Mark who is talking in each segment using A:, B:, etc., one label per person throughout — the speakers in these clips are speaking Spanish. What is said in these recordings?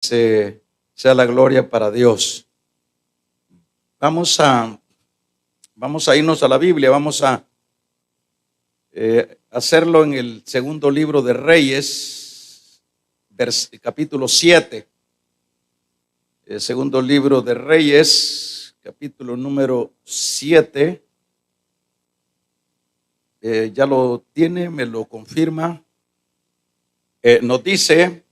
A: sea la gloria para Dios. Vamos a irnos a la Biblia, vamos a hacerlo en el segundo libro de Reyes, capítulo 7. El segundo libro de Reyes, capítulo número 7. Ya lo tiene, me lo confirma. Nos dice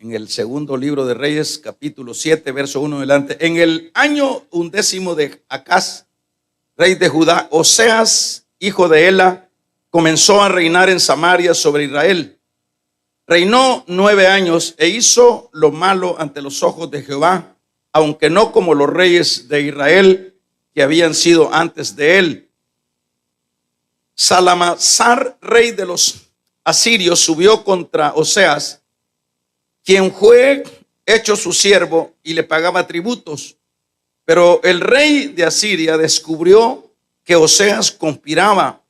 A: en el segundo libro de Reyes, capítulo 7, verso 1 adelante: en el año 11 de Acaz, rey de Judá, Oseas, hijo de Ela, comenzó a reinar en Samaria sobre Israel. Reinó 9 años e hizo lo malo ante los ojos de Jehová, aunque no como los reyes de Israel que habían sido antes de él. Salmanasar, rey de los asirios, subió contra Oseas, quien fue hecho su siervo y le pagaba tributos. Pero el rey de Asiria descubrió que Oseas conspiraba,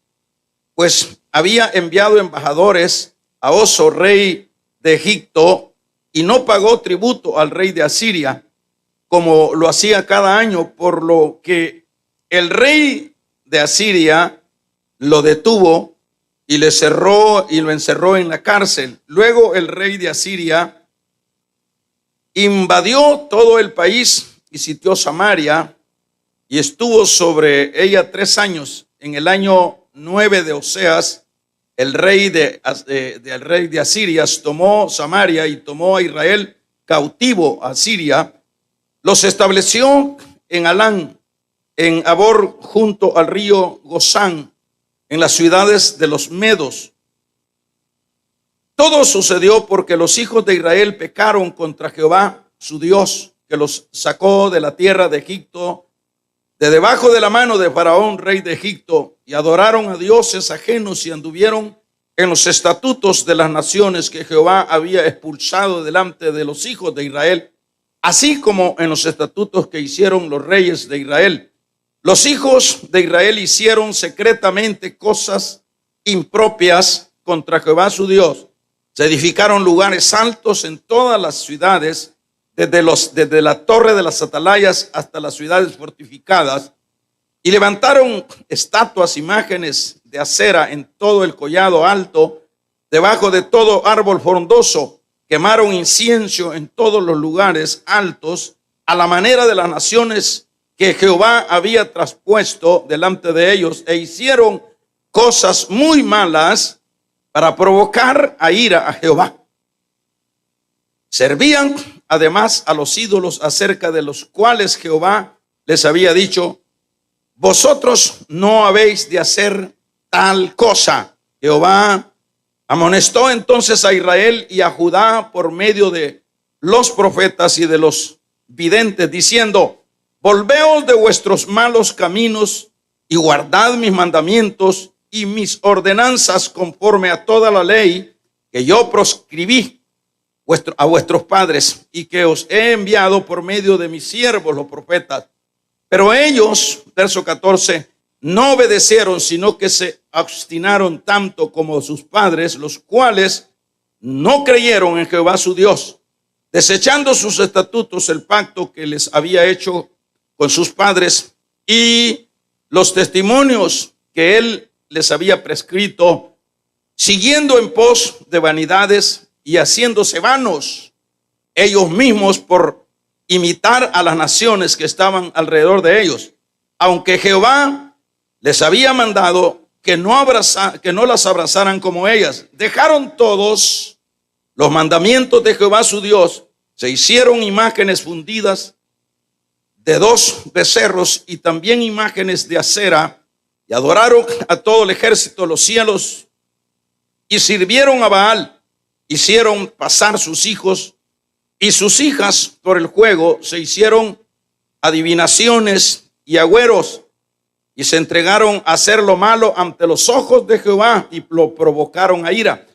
A: pues había enviado embajadores a Oso, rey de Egipto, y no pagó tributo al rey de Asiria, como lo hacía cada año, por lo que el rey de Asiria lo detuvo y lo encerró en la cárcel. Luego el rey de Asiria invadió todo el país y sitió Samaria y estuvo sobre ella 3 años. En el año 9 de Oseas, el rey de Asiria tomó Samaria y tomó a Israel cautivo a Siria. Los estableció en Alán, en Abor, junto al río Gozán, en las ciudades de los medos. Todo sucedió porque los hijos de Israel pecaron contra Jehová, su Dios, que los sacó de la tierra de Egipto, de debajo de la mano de Faraón, rey de Egipto, y adoraron a dioses ajenos y anduvieron en los estatutos de las naciones que Jehová había expulsado delante de los hijos de Israel, así como en los estatutos que hicieron los reyes de Israel. Los hijos de Israel hicieron secretamente cosas impropias contra Jehová su Dios. Se edificaron lugares altos en todas las ciudades, desde la torre de las atalayas hasta las ciudades fortificadas, y levantaron estatuas, imágenes de acera en todo el collado alto, debajo de todo árbol frondoso. Quemaron incienso en todos los lugares altos, a la manera de las naciones que Jehová había traspuesto delante de ellos, e hicieron cosas muy malas para provocar a ira a Jehová. Servían además a los ídolos, acerca de los cuales Jehová les había dicho: vosotros no habéis de hacer tal cosa. Jehová amonestó entonces a Israel y a Judá por medio de los profetas y de los videntes, diciendo: volveos de vuestros malos caminos y guardad mis mandamientos y mis ordenanzas, conforme a toda la ley que yo proscribí a vuestros padres y que os he enviado por medio de mis siervos los profetas. Pero ellos, verso 14, no obedecieron, sino que se obstinaron tanto como sus padres, los cuales no creyeron en Jehová su Dios, desechando sus estatutos, el pacto que les había hecho con sus padres y los testimonios que él les había prescrito, siguiendo en pos de vanidades y haciéndose vanos ellos mismos por imitar a las naciones que estaban alrededor de ellos, aunque Jehová les había mandado que no las abrazaran como ellas. Dejaron todos los mandamientos de Jehová su Dios, se hicieron imágenes fundidas de 2 becerros y también imágenes de acera, y adoraron a todo el ejército de los cielos y sirvieron a Baal. Hicieron pasar sus hijos y sus hijas por el juego, se hicieron adivinaciones y agüeros, y se entregaron a hacer lo malo ante los ojos de Jehová y lo provocaron a ira.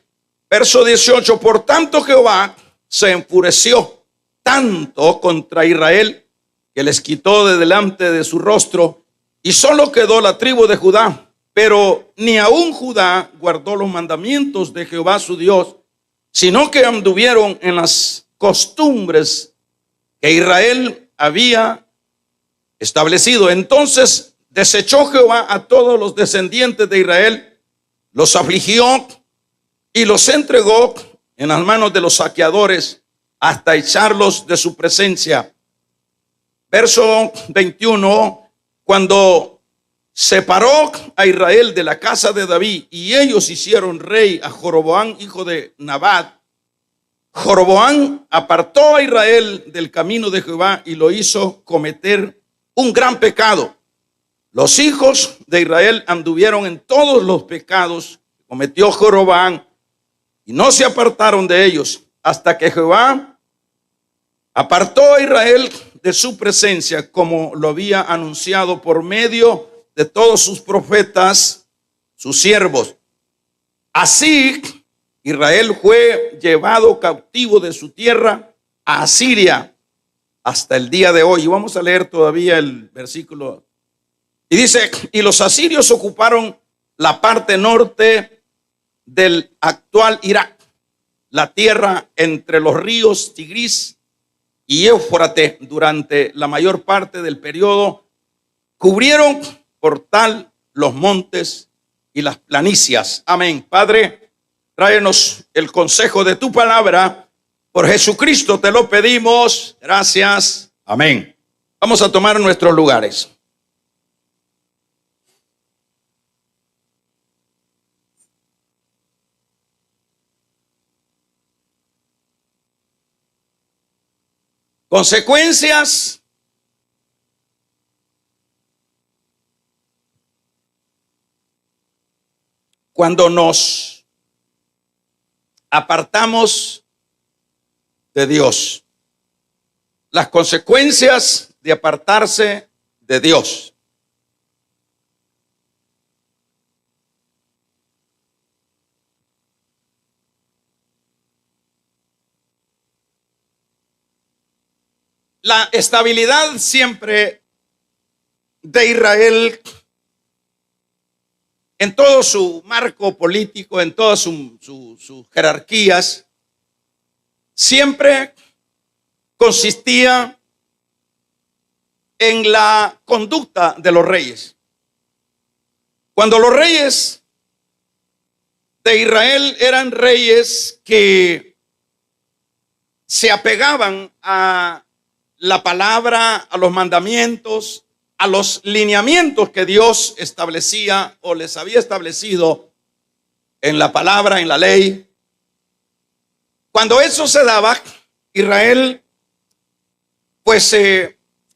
A: Verso 18: por tanto Jehová se enfureció tanto contra Israel que les quitó de delante de su rostro, y solo quedó la tribu de Judá. Pero ni aún Judá guardó los mandamientos de Jehová su Dios, sino que anduvieron en las costumbres que Israel había establecido. Entonces desechó Jehová a todos los descendientes de Israel, los afligió y los entregó en las manos de los saqueadores hasta echarlos de su presencia. Verso 21, cuando separó a Israel de la casa de David y ellos hicieron rey a Joroboam, hijo de Nabat, Joroboam apartó a Israel del camino de Jehová y lo hizo cometer un gran pecado. Los hijos de Israel anduvieron en todos los pecados que cometió Joroboam y no se apartaron de ellos hasta que Jehová apartó a Israel de su presencia, como lo había anunciado por medio de todos sus profetas, sus siervos. Así Israel fue llevado cautivo de su tierra a Asiria hasta el día de hoy. Y vamos a leer todavía el versículo. Y dice, y los asirios ocuparon la parte norte del actual Irak, la tierra entre los ríos Tigris y Éufrates durante la mayor parte del periodo. Cubrieron por tal los montes y las planicias. Amén. Padre, tráenos el consejo de tu palabra. Por Jesucristo te lo pedimos. Gracias. Amén. Vamos a tomar nuestros lugares. Consecuencias cuando nos apartamos de Dios. Las consecuencias de apartarse de Dios. La estabilidad siempre de Israel en todo su marco político, en todas sus jerarquías, siempre consistía en la conducta de los reyes. Cuando los reyes de Israel eran reyes que se apegaban a la palabra, a los mandamientos, a los lineamientos que Dios establecía o les había establecido en la palabra, en la ley. Cuando eso se daba, Israel pues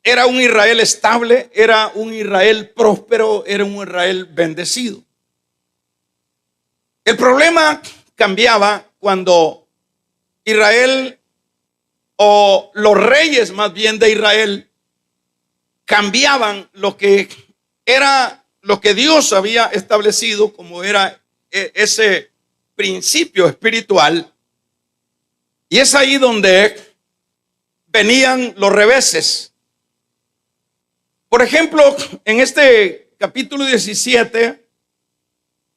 A: era un Israel estable, era un Israel próspero, era un Israel bendecido. El problema cambiaba cuando Israel, o los reyes más bien de Israel, cambiaban lo que era, lo que Dios había establecido como era ese principio espiritual. Y es ahí donde venían los reveses. Por ejemplo, en este capítulo 17,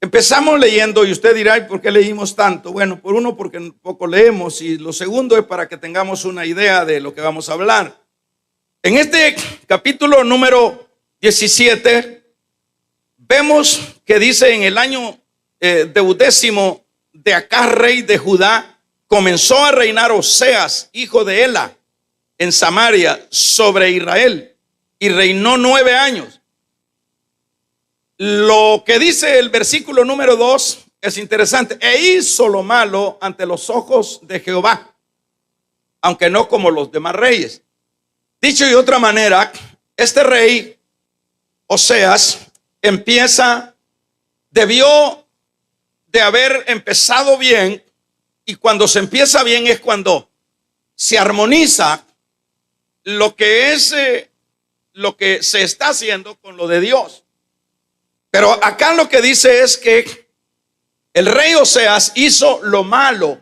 A: empezamos leyendo, y usted dirá, ¿y por qué leímos tanto? Bueno, por uno, porque poco leemos, y lo segundo es para que tengamos una idea de lo que vamos a hablar. En este capítulo número 17, vemos que dice: en el año 12º de Acaz, rey de Judá, comenzó a reinar Oseas, hijo de Ela, en Samaria, sobre Israel, y reinó 9 años. Lo que dice el versículo número 2 es interesante. E hizo lo malo ante los ojos de Jehová, aunque no como los demás reyes. Dicho de otra manera, este rey Oseas debió de haber empezado bien, y cuando se empieza bien es cuando se armoniza lo que es lo que se está haciendo con lo de Dios. Pero acá lo que dice es que el rey Oseas hizo lo malo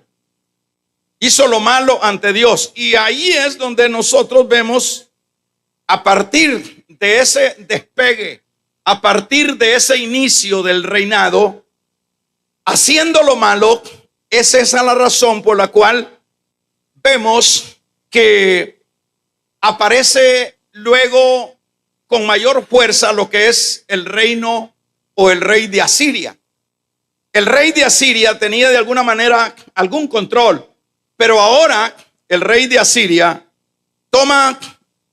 A: ante Dios. Y ahí es donde nosotros vemos, a partir de ese despegue, a partir de ese inicio del reinado, haciendo lo malo, es esa la razón por la cual vemos que aparece luego con mayor fuerza lo que es el reino o el rey de Asiria. El rey de Asiria tenía de alguna manera algún control, pero ahora el rey de Asiria toma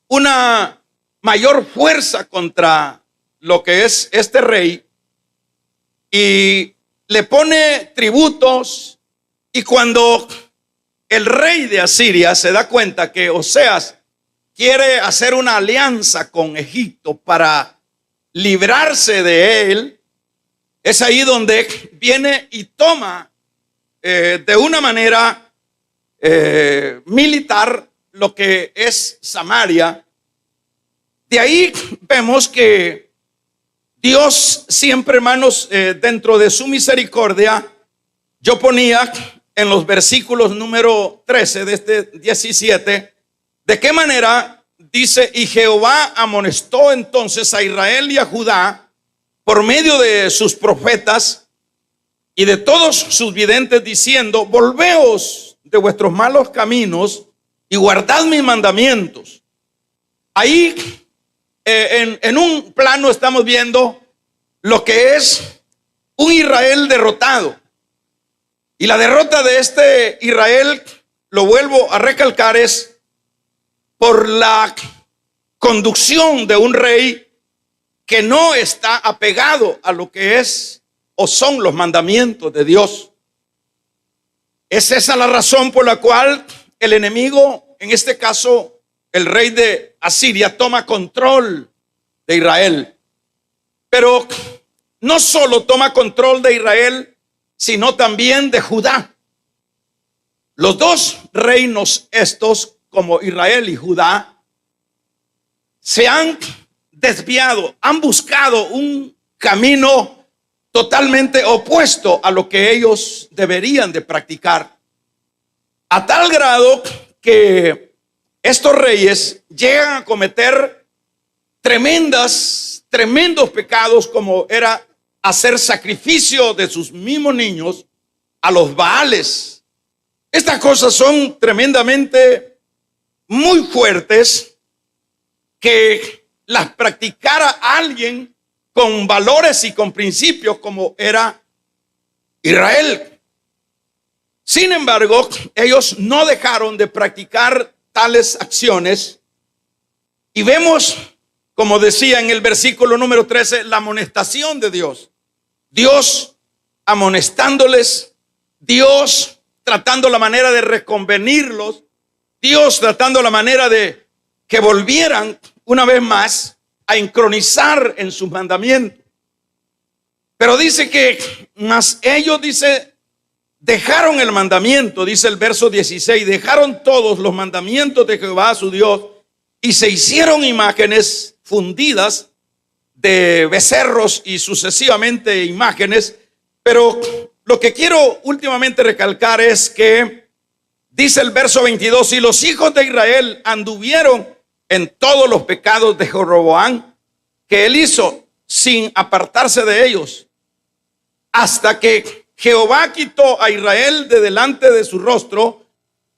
A: una mayor fuerza contra lo que es este rey y le pone tributos. Y cuando el rey de Asiria se da cuenta que Oseas quiere hacer una alianza con Egipto para librarse de él, es ahí donde viene y toma de una manera militar lo que es Samaria. De ahí vemos que Dios siempre, hermanos, dentro de su misericordia, yo ponía en los versículos número 13 de este 17, de qué manera dice: y Jehová amonestó entonces a Israel y a Judá por medio de sus profetas y de todos sus videntes, diciendo: volveos de vuestros malos caminos y guardad mis mandamientos. Ahí en un plano estamos viendo lo que es un Israel derrotado. Y la derrota de este Israel, lo vuelvo a recalcar, es por la conducción de un rey que no está apegado a lo que es o son los mandamientos de Dios. Es esa la razón por la cual el enemigo, en este caso el rey de Asiria, toma control de Israel. Pero no solo toma control de Israel, sino también de Judá. Los dos reinos estos, como Israel y Judá, se han desviado, han buscado un camino totalmente opuesto a lo que ellos deberían de practicar, a tal grado que estos reyes llegan a cometer tremendos pecados, como era hacer sacrificio de sus mismos niños a los Baales. Estas cosas son tremendamente muy fuertes, que las practicara alguien con valores y con principios como era Israel. Sin embargo, ellos no dejaron de practicar tales acciones, y vemos, como decía en el versículo número 13, la amonestación de Dios. Dios amonestándoles, Dios tratando la manera de reconvenirlos, Dios tratando la manera de que volvieran una vez más a sincronizar en sus mandamientos. Pero dice que, mas ellos, dice, dejaron el mandamiento, dice el verso 16, dejaron todos los mandamientos de Jehová su Dios y se hicieron imágenes fundidas de becerros y sucesivamente imágenes. Pero lo que quiero últimamente recalcar es que dice el verso 22, y los hijos de Israel anduvieron en todos los pecados de Jeroboam que él hizo, sin apartarse de ellos, hasta que Jehová quitó a Israel de delante de su rostro,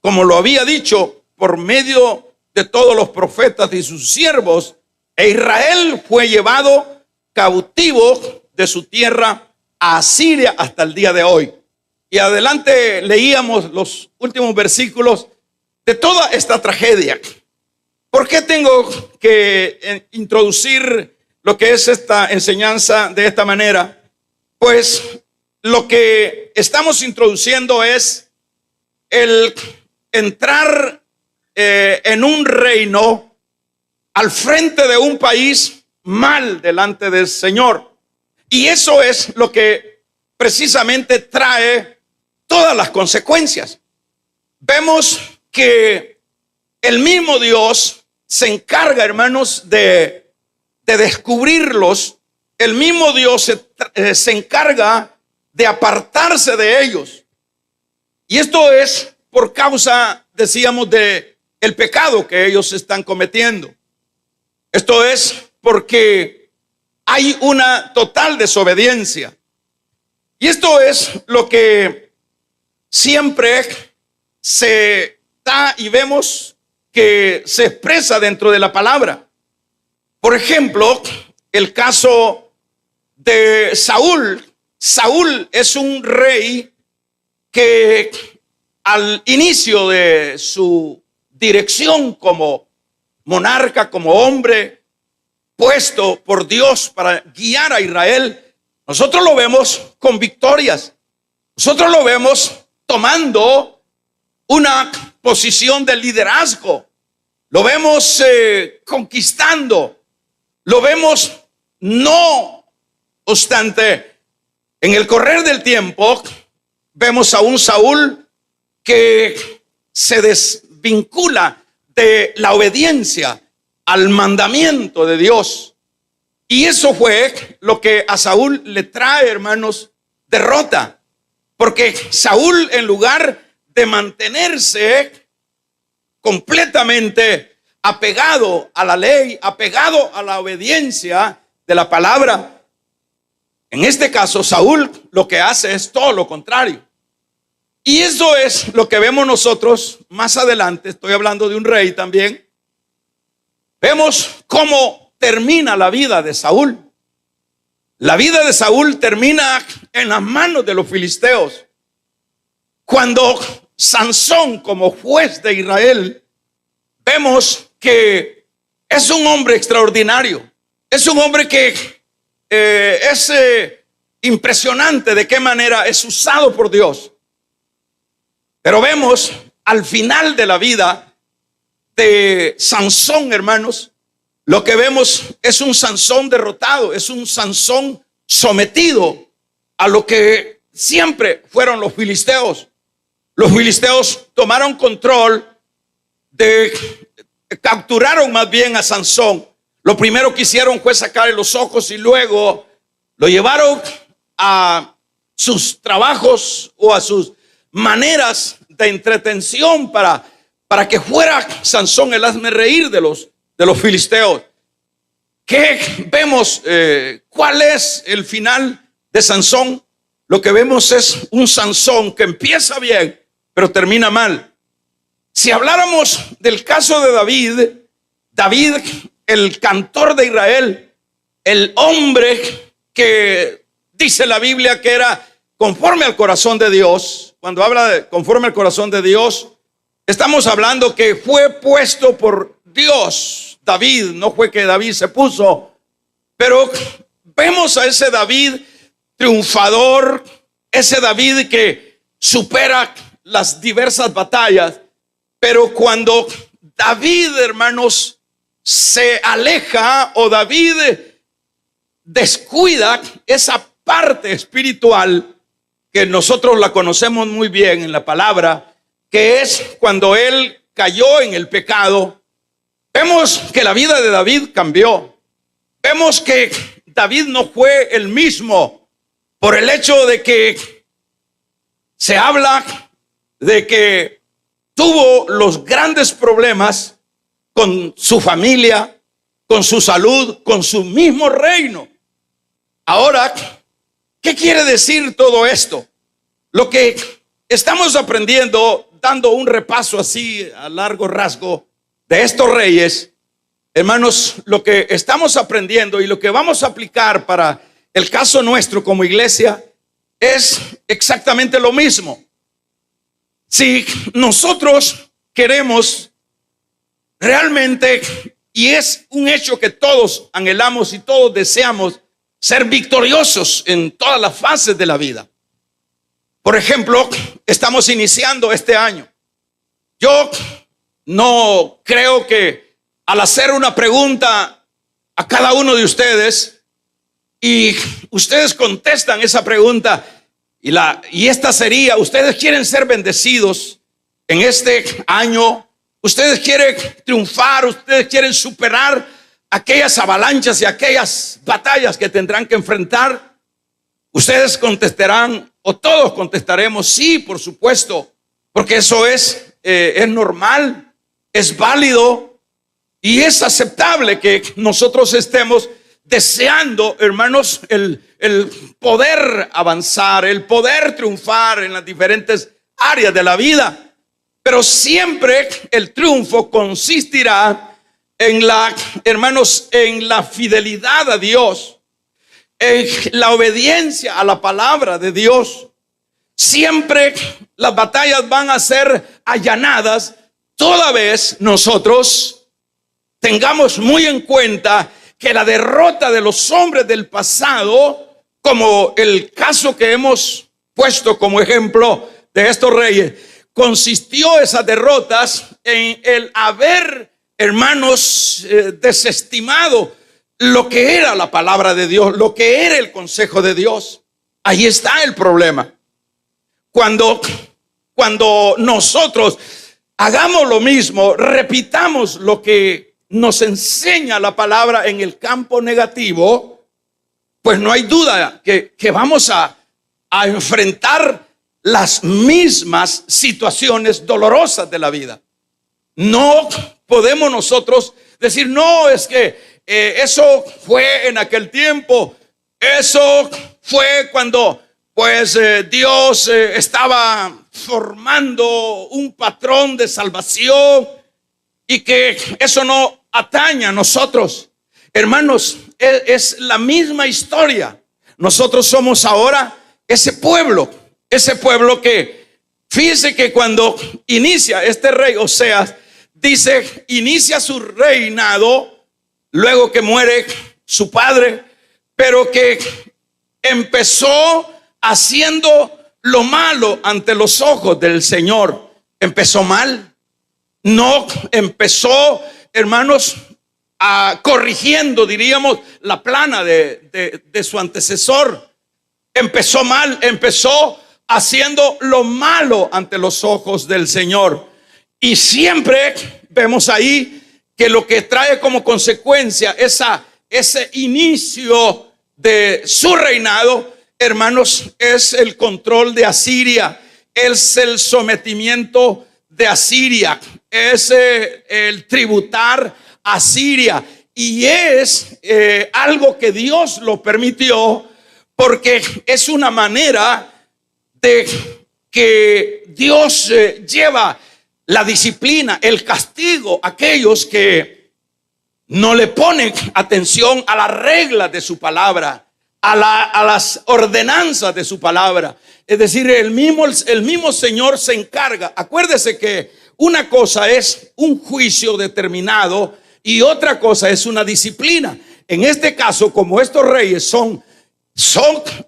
A: como lo había dicho por medio de todos los profetas y sus siervos, e Israel fue llevado cautivo de su tierra a Asiria hasta el día de hoy. Y adelante leíamos los últimos versículos de toda esta tragedia. ¿Por qué tengo que introducir lo que es esta enseñanza de esta manera? Pues lo que estamos introduciendo es el entrar en un reino al frente de un país mal delante del Señor. Y eso es lo que precisamente trae todas las consecuencias. Vemos que el mismo Dios se encarga, hermanos, de descubrirlos. El mismo Dios se encarga de apartarse de ellos. Y esto es por causa, decíamos, de el pecado que ellos están cometiendo. Esto es porque hay una total desobediencia. Y esto es lo que siempre se está y vemos que se expresa dentro de la palabra. Por ejemplo, el caso de Saúl. Saúl es un rey que al inicio de su dirección como monarca, como hombre puesto por Dios para guiar a Israel, nosotros lo vemos con victorias. Nosotros lo vemos tomando una posición de liderazgo. Lo vemos conquistando. Lo vemos, no obstante, en el correr del tiempo, vemos a un Saúl que se desvincula de la obediencia al mandamiento de Dios. Y eso fue lo que a Saúl le trae, hermanos, derrota. Porque Saúl, en lugar de mantenerse completamente apegado a la ley, apegado a la obediencia de la palabra, en este caso Saúl lo que hace es todo lo contrario. Y eso es lo que vemos nosotros más adelante. Estoy hablando de un rey también. Vemos cómo termina la vida de Saúl. La vida de Saúl termina en las manos de los filisteos. Cuando Sansón, como juez de Israel, vemos que es un hombre extraordinario. Es un hombre que es impresionante de qué manera es usado por Dios. Pero vemos al final de la vida de Sansón, hermanos, lo que vemos es un Sansón derrotado, es un Sansón sometido a lo que siempre fueron los filisteos. Los filisteos tomaron control capturaron más bien a Sansón. Lo primero que hicieron fue sacarle los ojos y luego lo llevaron a sus trabajos o a sus maneras de entretención para que fuera Sansón el hazme reír de los filisteos. ¿Qué vemos? ¿Cuál es el final de Sansón? Lo que vemos es un Sansón que empieza bien, pero termina mal. Si habláramos del caso de David, el cantor de Israel, el hombre que dice la Biblia que era conforme al corazón de Dios. Cuando habla de conforme al corazón de Dios, estamos hablando que fue puesto por Dios. David, no fue que David se puso, pero vemos a ese David triunfador, ese David que supera las diversas batallas. Pero cuando David, hermanos, se aleja o David descuida esa parte espiritual que nosotros la conocemos muy bien en la palabra, que es cuando él cayó en el pecado, vemos que la vida de David cambió. Vemos que David no fue el mismo por el hecho de que se habla de que tuvo los grandes problemas con su familia, con su salud, con su mismo reino. Ahora, ¿qué quiere decir todo esto? Lo que estamos aprendiendo, dando un repaso así a largo rasgo de estos reyes, hermanos, lo que estamos aprendiendo y lo que vamos a aplicar para el caso nuestro como iglesia es exactamente lo mismo. Si nosotros queremos realmente, y es un hecho que todos anhelamos y todos deseamos, ser victoriosos en todas las fases de la vida. Por ejemplo, estamos iniciando este año. Yo no creo que al hacer una pregunta a cada uno de ustedes y ustedes contestan esa pregunta y esta sería: ustedes quieren ser bendecidos en este año, ustedes quieren triunfar, ustedes quieren superar aquellas avalanchas y aquellas batallas que tendrán que enfrentar. Ustedes contestarán, o todos contestaremos, sí, por supuesto, porque eso es normal, es válido y es aceptable que nosotros estemos deseando, hermanos, el poder avanzar, el poder triunfar en las diferentes áreas de la vida. Pero siempre el triunfo consistirá en hermanos, en la fidelidad a Dios, en la obediencia a la palabra de Dios. Siempre las batallas van a ser allanadas, toda vez nosotros tengamos muy en cuenta que la derrota de los hombres del pasado, como el caso que hemos puesto como ejemplo de estos reyes, consistió esas derrotas en el haber, hermanos, desestimado lo que era la palabra de Dios, lo que era el consejo de Dios. Ahí está el problema. Cuando nosotros hagamos lo mismo, repitamos lo que nos enseña la palabra en el campo negativo, pues no hay duda que vamos a enfrentar las mismas situaciones dolorosas de la vida. No podemos nosotros decir, no, es que eso fue en aquel tiempo, eso fue cuando pues Dios estaba formando un patrón de salvación y que eso no atañe a nosotros. Hermanos, es la misma historia. Nosotros somos ahora ese pueblo que, fíjese que cuando inicia este rey Oseas, dice, inicia su reinado luego que muere su padre, pero que empezó haciendo lo malo ante los ojos del Señor. Empezó mal. No empezó, hermanos, corrigiendo, diríamos, la plana de su antecesor. Empezó mal, empezó haciendo lo malo ante los ojos del Señor. Y siempre vemos ahí que lo que trae como consecuencia ese inicio de su reinado, hermanos, es el control de Asiria, es el sometimiento de Asiria, es el tributar a Asiria, y es algo que Dios lo permitió porque es una manera de que Dios lleva la disciplina, el castigo a aquellos que no le ponen atención a las reglas de su palabra, a las ordenanzas de su palabra. Es decir, el mismo Señor se encarga. Acuérdese que una cosa es un juicio determinado y otra cosa es una disciplina. En este caso, como estos reyes son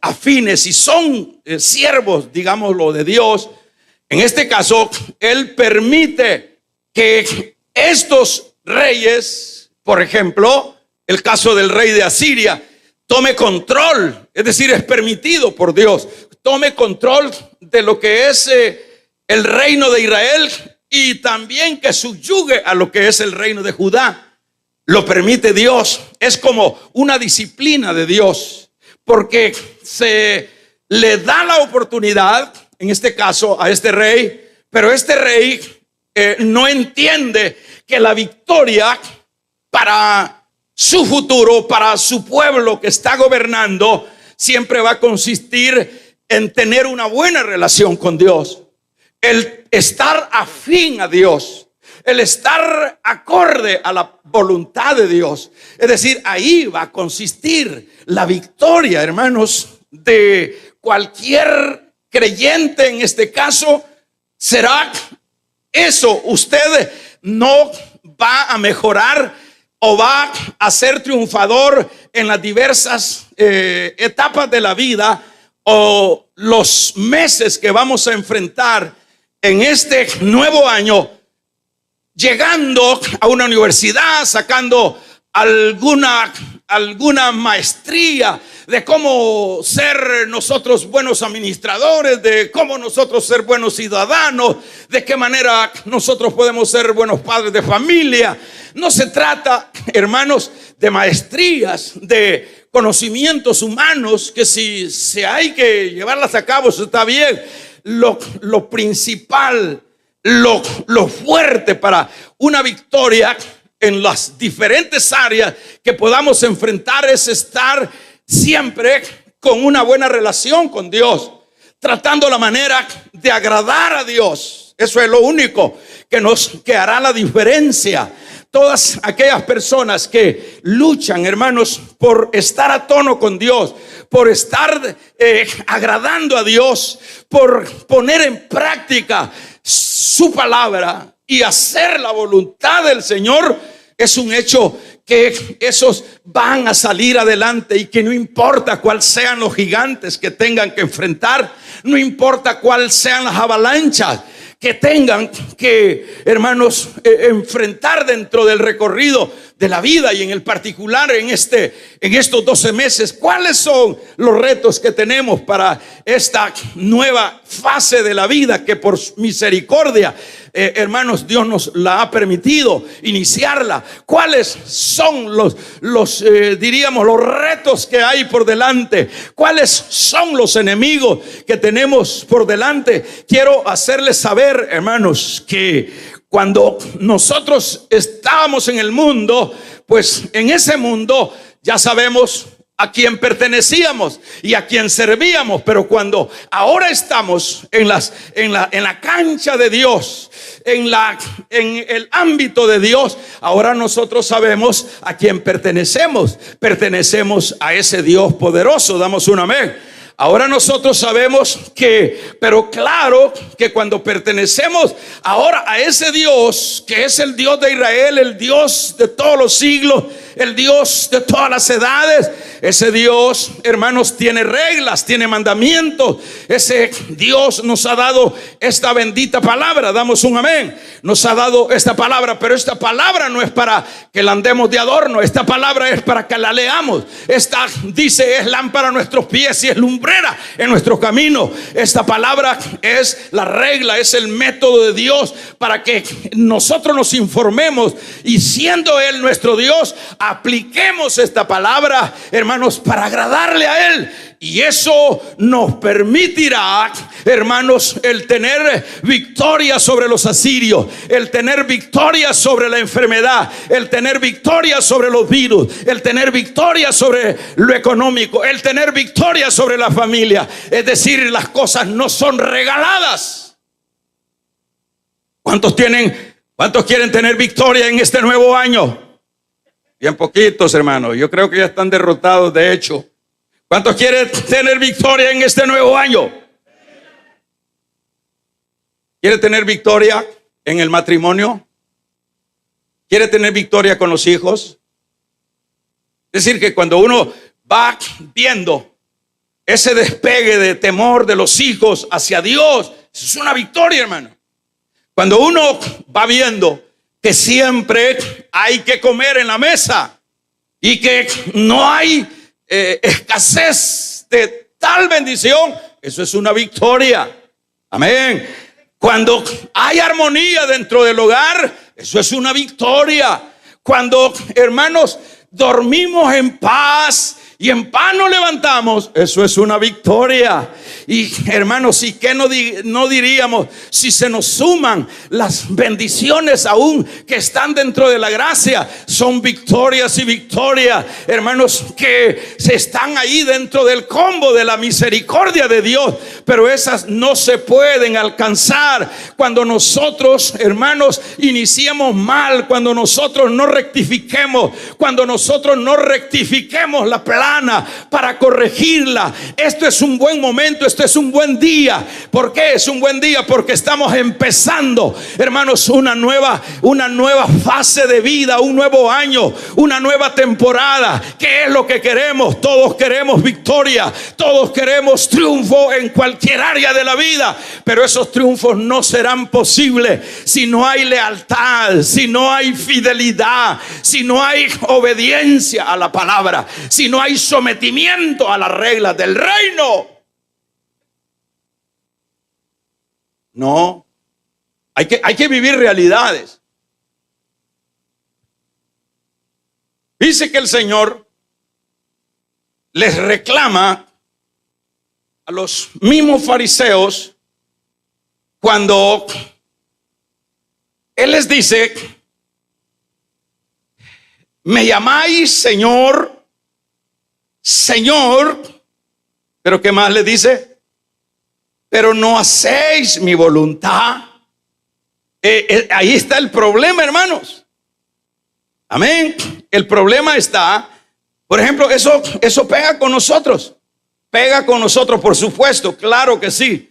A: afines y son siervos, digámoslo, de Dios, en este caso, Él permite que estos reyes, por ejemplo, el caso del rey de Asiria, tome control, es decir, es permitido por Dios, tome control de lo que es el reino de Israel y también que subyugue a lo que es el reino de Judá. Lo permite Dios, es como una disciplina de Dios, porque se le da la oportunidad, en este caso a este rey, pero este rey no entiende que la victoria para su futuro, para su pueblo que está gobernando, siempre va a consistir en tener una buena relación con Dios, el estar afín a Dios, el estar acorde a la voluntad de Dios. Es decir, ahí va a consistir la victoria, hermanos, de cualquier creyente. En este caso será eso. Usted no va a mejorar o va a ser triunfador en las diversas etapas de la vida o los meses que vamos a enfrentar en este nuevo año, llegando a una universidad, sacando alguna maestría de cómo ser nosotros buenos administradores, de cómo nosotros ser buenos ciudadanos, de qué manera nosotros podemos ser buenos padres de familia. No se trata, hermanos, de maestrías, de conocimientos humanos, que si hay que llevarlas a cabo, eso está bien. Lo principal, lo fuerte para una victoria en las diferentes áreas que podamos enfrentar es estar siempre con una buena relación con Dios, tratando la manera de agradar a Dios. Eso es lo único que hará la diferencia. Todas aquellas personas que luchan, hermanos, por estar a tono con Dios, por estar agradando a Dios, por poner en práctica su palabra y hacer la voluntad del Señor, es un hecho que esos van a salir adelante, y que no importa cuáles sean los gigantes que tengan que enfrentar, no importa cuáles sean las avalanchas que tengan que, hermanos, enfrentar dentro del recorrido de la vida, y en el particular en estos 12 meses, ¿cuáles son los retos que tenemos para esta nueva fase de la vida que por misericordia, hermanos, Dios nos la ha permitido iniciarla? ¿Cuáles son los retos que hay por delante? ¿Cuáles son los enemigos que tenemos por delante? Quiero hacerles saber, hermanos, que cuando nosotros estábamos en el mundo, pues en ese mundo ya sabemos a quién pertenecíamos y a quién servíamos. Pero cuando ahora estamos en la cancha de Dios, en el ámbito de Dios, ahora nosotros sabemos a quién pertenecemos. Pertenecemos a ese Dios poderoso. Damos un amén. Ahora nosotros sabemos pero claro que cuando pertenecemos ahora a ese Dios, que es el Dios de Israel, el Dios de todos los siglos, el Dios de todas las edades, ese Dios, hermanos, tiene reglas, tiene mandamientos. Ese Dios nos ha dado esta bendita palabra. Damos un amén. Nos ha dado esta palabra, pero esta palabra no es para que la andemos de adorno. Esta palabra es para que la leamos. Esta dice es lámpara a nuestros pies y es lumbrera en nuestro camino. Esta palabra es la regla, es el método de Dios para que nosotros nos informemos, y siendo Él nuestro Dios, apliquemos esta palabra, hermanos, para agradarle a Él. Y eso nos permitirá, hermanos, el tener victoria sobre los asirios, el tener victoria sobre la enfermedad, el tener victoria sobre los virus, el tener victoria sobre lo económico, el tener victoria sobre la familia. Es decir, las cosas no son regaladas. ¿Cuántos quieren tener victoria en este nuevo año? Bien poquitos, hermanos. Yo creo que ya están derrotados, de hecho. ¿Cuántos quieren tener victoria en este nuevo año? ¿Quiere tener victoria en el matrimonio? ¿Quiere tener victoria con los hijos? Es decir, que cuando uno va viendo ese despegue de temor de los hijos hacia Dios, eso es una victoria, hermano. Cuando uno va viendo que siempre hay que comer en la mesa y que no hay escasez de tal bendición, eso es una victoria. Amén. Cuando hay armonía dentro del hogar, eso es una victoria. Cuando, hermanos, dormimos en paz y en paz nos levantamos, eso es una victoria. Y hermanos, ¿y qué no diríamos si se nos suman las bendiciones aún que están dentro de la gracia? Son victorias y victorias, hermanos, que se están ahí dentro del combo de la misericordia de Dios. Pero esas no se pueden alcanzar cuando nosotros, hermanos, iniciemos mal, cuando nosotros no rectifiquemos, cuando nosotros no rectifiquemos la plana para corregirla. Esto es un buen momento, esto es un buen día. ¿Por qué es un buen día? Porque estamos empezando, hermanos, una nueva fase de vida, un nuevo año, una nueva temporada. ¿Qué es lo que queremos? Todos queremos victoria, todos queremos triunfo en cualquier área de la vida, pero esos triunfos no serán posibles si no hay lealtad, si no hay fidelidad, si no hay obediencia a la palabra, si no hay sometimiento a las reglas del reino. No, hay que vivir realidades. Dice que el Señor les reclama a los mismos fariseos cuando Él les dice: me llamáis Señor, Señor, pero ¿qué más le dice? Pero no hacéis mi voluntad. Ahí está el problema, hermanos. Amén. El problema está, por ejemplo, eso pega con nosotros. Pega con nosotros, por supuesto, claro que sí.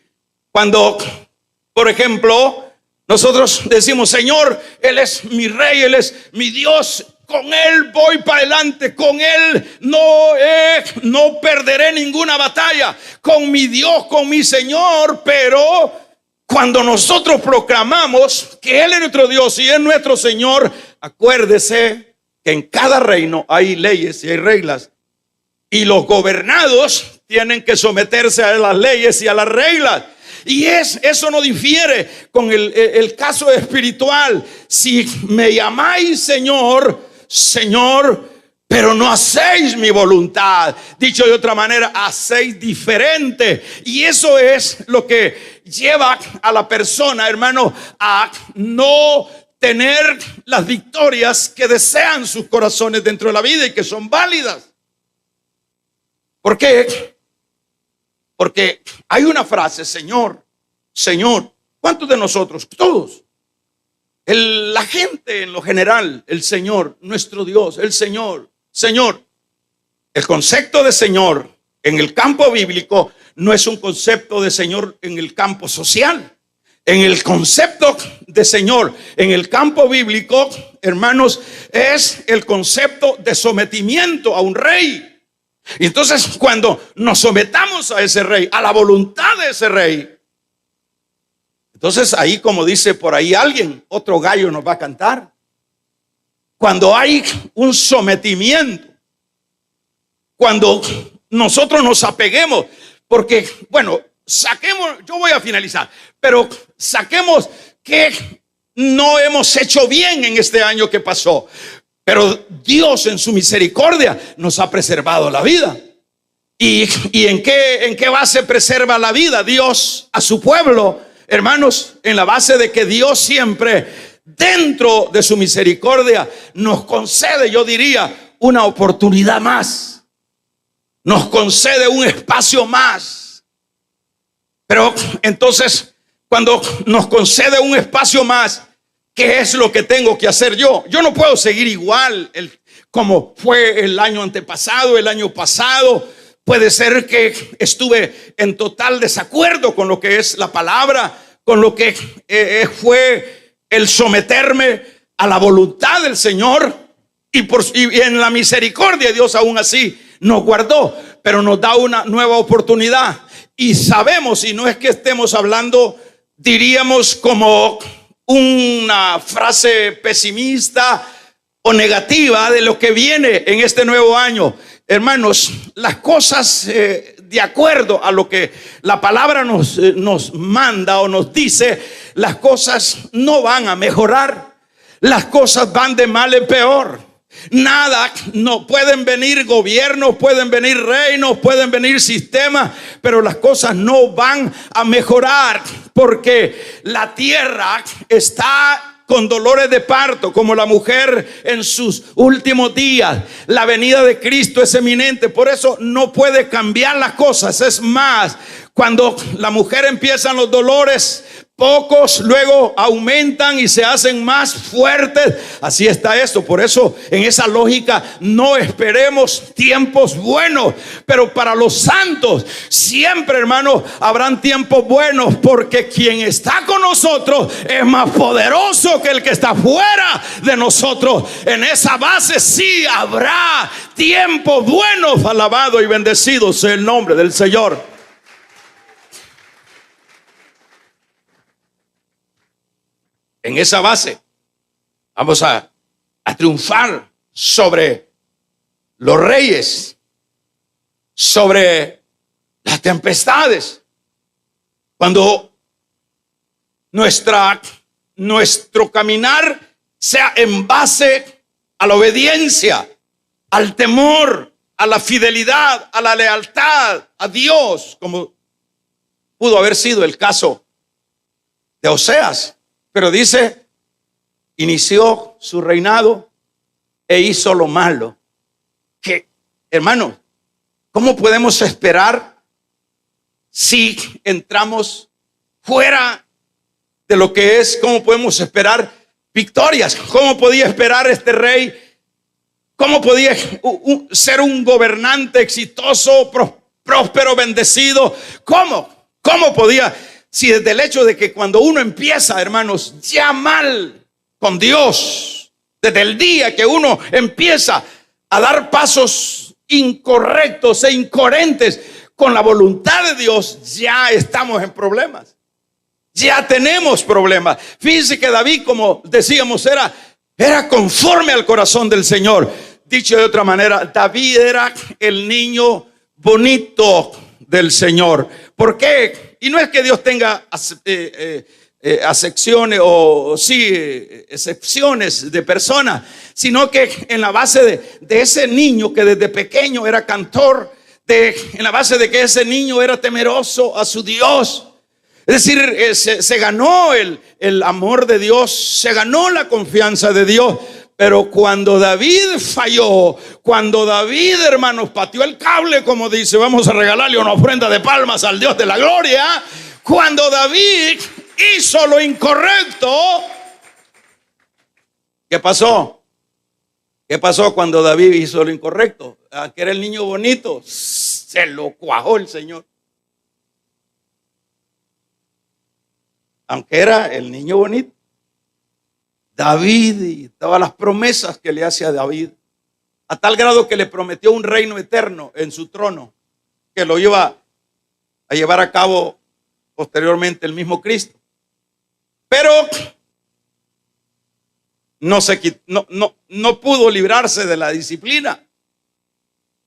A: Cuando, por ejemplo, nosotros decimos, Señor, Él es mi rey, Él es mi Dios, con Él voy para adelante, con Él no perderé ninguna batalla, con mi Dios, con mi Señor. Pero cuando nosotros proclamamos que Él es nuestro Dios y es nuestro Señor, acuérdese que en cada reino hay leyes y hay reglas, y los gobernados tienen que someterse a las leyes y a las reglas. Y eso no difiere con el caso espiritual. Si me llamáis Señor, Señor, pero no hacéis mi voluntad. Dicho de otra manera, hacéis diferente. Y eso es lo que lleva a la persona, hermano, a no tener las victorias que desean sus corazones dentro de la vida y que son válidas. ¿Por qué? Porque hay una frase, Señor, Señor. ¿Cuántos de nosotros? Todos. La gente en lo general, el Señor, nuestro Dios, el Señor, Señor. El concepto de Señor en el campo bíblico no es un concepto de Señor en el campo social. En el concepto de Señor en el campo bíblico, hermanos, es el concepto de sometimiento a un rey. Y entonces, cuando nos sometamos a ese rey, a la voluntad de ese rey, entonces ahí, como dice por ahí alguien, otro gallo nos va a cantar. Cuando hay un sometimiento, cuando nosotros nos apeguemos, porque, bueno, saquemos, yo voy a finalizar, pero saquemos que no hemos hecho bien en este año que pasó. Pero Dios en su misericordia nos ha preservado la vida. ¿Y en qué base preserva la vida Dios a su pueblo? Hermanos, en la base de que Dios siempre, dentro de su misericordia, nos concede, yo diría, una oportunidad más. Nos concede un espacio más. Pero entonces, cuando nos concede un espacio más, ¿qué es lo que tengo que hacer yo? Yo no puedo seguir igual como fue el año antepasado, el año pasado. Puede ser que estuve en total desacuerdo con lo que es la palabra, con lo que fue el someterme a la voluntad del Señor. Y en la misericordia de Dios aún así nos guardó, pero nos da una nueva oportunidad. Y sabemos, y no es que estemos hablando, diríamos, como una frase pesimista o negativa de lo que viene en este nuevo año. Hermanos, las cosas de acuerdo a lo que la palabra nos manda o nos dice, las cosas no van a mejorar. Las cosas van de mal en peor. Nada, no pueden venir gobiernos, pueden venir reinos, pueden venir sistemas, pero las cosas no van a mejorar, porque la tierra está con dolores de parto, como la mujer en sus últimos días. La venida de Cristo es eminente, por eso no puede cambiar las cosas. Es más, cuando la mujer empiezan los dolores, pocos luego aumentan y se hacen más fuertes. Así está esto. Por eso, en esa lógica, no esperemos tiempos buenos. Pero para los santos, siempre, hermano, habrán tiempos buenos, porque quien está con nosotros es más poderoso que el que está fuera de nosotros. En esa base sí habrá tiempos buenos. Alabado y bendecido sea el nombre del Señor. En esa base vamos a triunfar sobre los reyes, sobre las tempestades. Cuando nuestro caminar sea en base a la obediencia, al temor, a la fidelidad, a la lealtad a Dios, como pudo haber sido el caso de Oseas. Pero dice, inició su reinado e hizo lo malo. Que, hermano, ¿cómo podemos esperar si entramos fuera de lo que es, cómo podemos esperar victorias, cómo podía esperar este rey, cómo podía ser un gobernante exitoso, próspero, bendecido, cómo podía, si desde el hecho de que cuando uno empieza, hermanos, ya mal con Dios, desde el día que uno empieza a dar pasos incorrectos e incoherentes con la voluntad de Dios, ya estamos en problemas. Ya tenemos problemas. Fíjense que David, como decíamos, era conforme al corazón del Señor. Dicho de otra manera, David era el niño bonito del Señor. ¿Por qué? Y no es que Dios tenga acepciones o excepciones de personas, sino que en la base de ese niño que desde pequeño era cantor, en la base de que ese niño era temeroso a su Dios. Es decir, se ganó el amor de Dios, se ganó la confianza de Dios. Pero cuando David falló, cuando David, hermanos, pateó el cable, como dice, vamos a regalarle una ofrenda de palmas al Dios de la gloria. Cuando David hizo lo incorrecto, ¿qué pasó? ¿Qué pasó cuando David hizo lo incorrecto? Que era el niño bonito, se lo cuajó el Señor. Aunque era el niño bonito, David y todas las promesas que le hace a David, a tal grado que le prometió un reino eterno en su trono, que lo iba a llevar a cabo posteriormente el mismo Cristo. Pero no pudo librarse de la disciplina.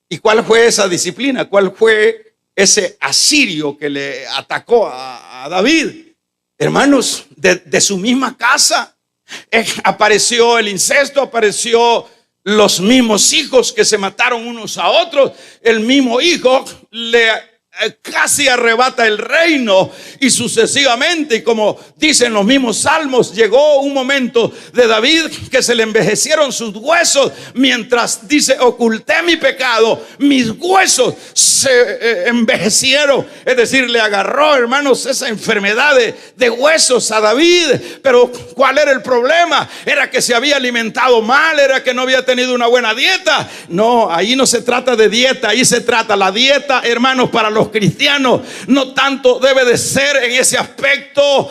A: ¿Y cuál fue esa disciplina? ¿Cuál fue ese asirio que le atacó a David? Hermanos, de su misma casa apareció el incesto, apareció los mismos hijos que se mataron unos a otros. El mismo hijo le casi arrebata el reino y sucesivamente. Y como dicen los mismos salmos, llegó un momento de David que se le envejecieron sus huesos, mientras dice, oculté mi pecado, mis huesos se envejecieron. Es decir, le agarró, hermanos, esa enfermedad de huesos a David. Pero ¿cuál era el problema? Era que se había alimentado mal, era que no había tenido una buena dieta. No, ahí no se trata de dieta, ahí se trata la dieta, hermanos, para los cristianos no tanto debe de ser en ese aspecto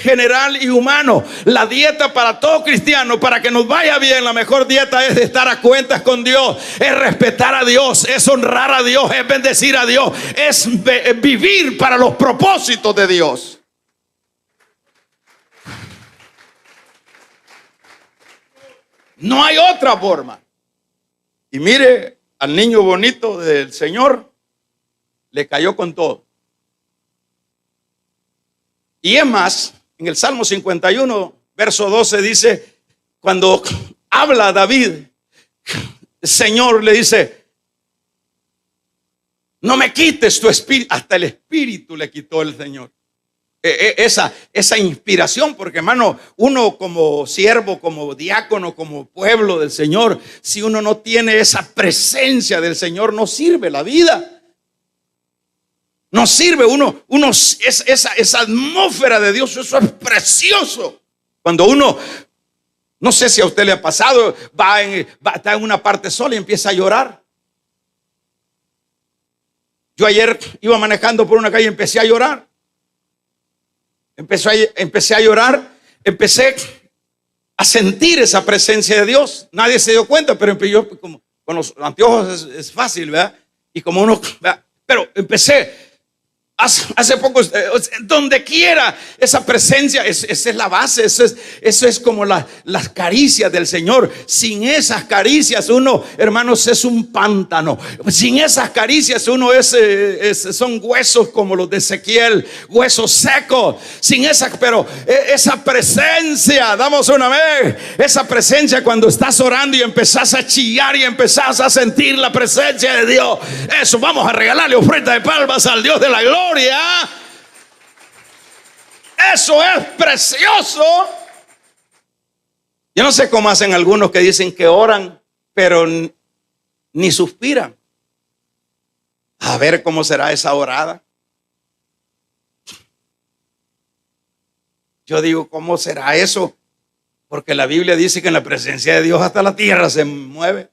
A: general y humano. La dieta para todo cristiano, para que nos vaya bien, la mejor dieta es de estar a cuentas con Dios, es respetar a Dios, es honrar a Dios, es bendecir a Dios, es vivir para los propósitos de Dios. No hay otra forma. Y mire al niño bonito del Señor, le cayó con todo. Y es más, en el Salmo 51, verso 12 dice, cuando habla David, el Señor le dice, no me quites tu espíritu. Hasta el espíritu le quitó el Señor. Esa inspiración, porque hermano, uno como siervo, como diácono, como pueblo del Señor, si uno no tiene esa presencia del Señor, no sirve la vida. No sirve esa atmósfera de Dios, eso es precioso. Cuando uno, no sé si a usted le ha pasado, está en una parte sola y empieza a llorar. Yo ayer iba manejando por una calle y empecé a llorar. Empecé a llorar, empecé a sentir esa presencia de Dios. Nadie se dio cuenta, pero yo como, con los anteojos es fácil, ¿verdad? Y como uno, ¿verdad? Pero empecé. Hace poco, donde quiera, esa presencia, esa es la base, eso es como las caricias del Señor. Sin esas caricias uno, hermanos, es un pántano. Sin esas caricias uno son huesos como los de Ezequiel, huesos secos. Sin pero esa presencia, damos una vez, esa presencia cuando estás orando y empezás a chillar y empezás a sentir la presencia de Dios. Eso, vamos a regalarle ofrenda de palmas al Dios de la gloria. Eso es precioso. Yo no sé cómo hacen algunos que dicen que oran, pero ni suspiran. A ver cómo será esa orada. Yo digo, ¿cómo será eso? Porque la Biblia dice que en la presencia de Dios hasta la tierra se mueve.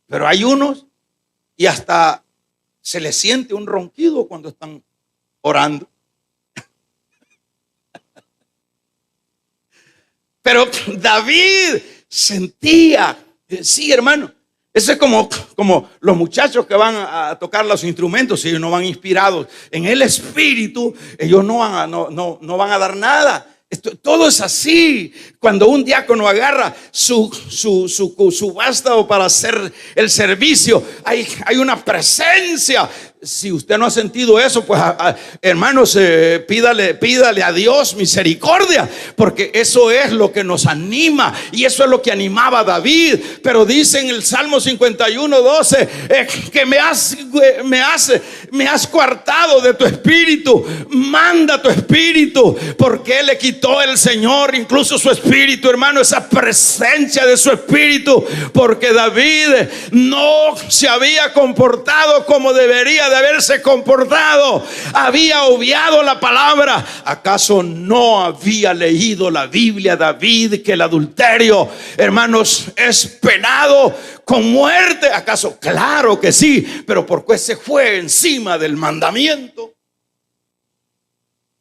A: Pero hay unos y hasta se les siente un ronquido cuando están orando. Pero David sentía, sí, hermano. Eso es como los muchachos que van a tocar los instrumentos. Si ellos no van inspirados en el Espíritu, ellos no van a dar nada. Todo es así. Cuando un diácono agarra su vástago para hacer el servicio, hay una presencia. Si usted no ha sentido eso, pues hermanos, pídale a Dios misericordia, porque eso es lo que nos anima y eso es lo que animaba a David. Pero dice en el Salmo 51:12 que me has coartado de tu espíritu. Manda tu espíritu, porque Él le quitó el Señor incluso su espíritu, hermano, esa presencia de su espíritu, porque David no se había comportado como debería de haberse comportado. Había obviado la palabra. ¿Acaso no había leído la Biblia David que el adulterio, hermanos, es penado con muerte? ¿Acaso? Claro que sí, pero ¿por qué se fue encima del mandamiento?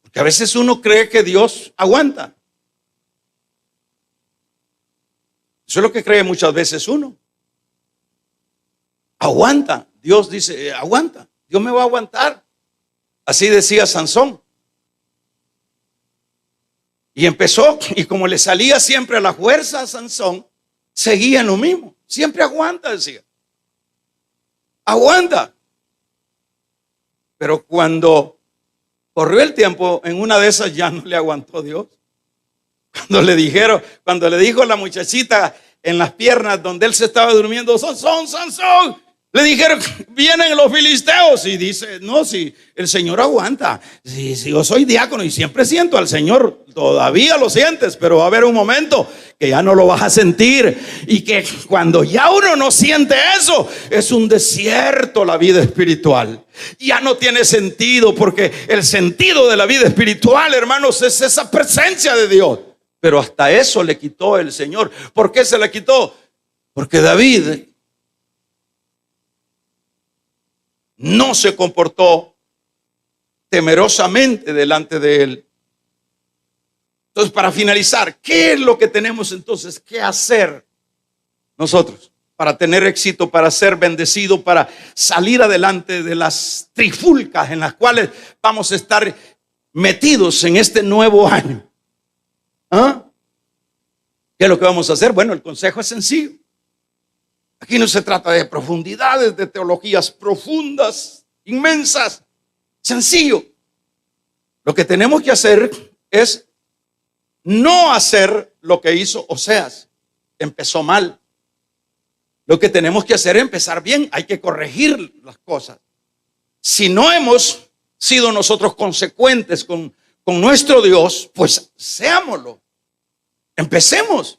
A: Porque a veces uno cree que Dios aguanta. Eso es lo que cree muchas veces uno. Aguanta. Dios dice, aguanta. Dios me va a aguantar. Así decía Sansón. Y empezó, y como le salía siempre a la fuerza a Sansón, seguía en lo mismo. Siempre aguanta, decía. Aguanta. Pero cuando corrió el tiempo, en una de esas ya no le aguantó Dios. Cuando le dijo a la muchachita en las piernas donde él se estaba durmiendo, Sansón, Sansón, le dijeron, vienen los filisteos. Y dice, no, si el Señor aguanta. Si yo soy diácono y siempre siento al Señor, todavía lo sientes, pero va a haber un momento que ya no lo vas a sentir. Y que cuando ya uno no siente eso, es un desierto la vida espiritual. Ya no tiene sentido, porque el sentido de la vida espiritual, hermanos, es esa presencia de Dios. Pero hasta eso le quitó el Señor. ¿Por qué se le quitó? Porque David no se comportó temerosamente delante de él. Entonces, para finalizar, ¿qué es lo que tenemos entonces que hacer nosotros para tener éxito, para ser bendecido, para salir adelante de las trifulcas en las cuales vamos a estar metidos en este nuevo año? ¿Ah? ¿Qué es lo que vamos a hacer? Bueno, el consejo es sencillo. Aquí no se trata de profundidades, de teologías profundas, inmensas. Sencillo. Lo que tenemos que hacer es no hacer lo que hizo Oseas. Empezó mal. Lo que tenemos que hacer es empezar bien. Hay que corregir las cosas. Si no hemos sido nosotros consecuentes con nuestro Dios, pues seámoslo. Empecemos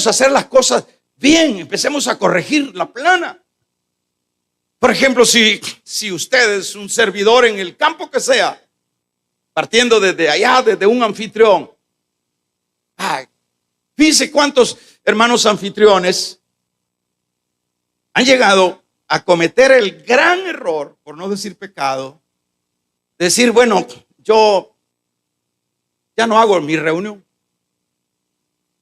A: a hacer las cosas bien, empecemos a corregir la plana. Por ejemplo, si usted es un servidor en el campo que sea, partiendo desde allá, desde un anfitrión, fíjese cuántos hermanos anfitriones han llegado a cometer el gran error, por no decir pecado, de decir, bueno, yo ya no hago mi reunión.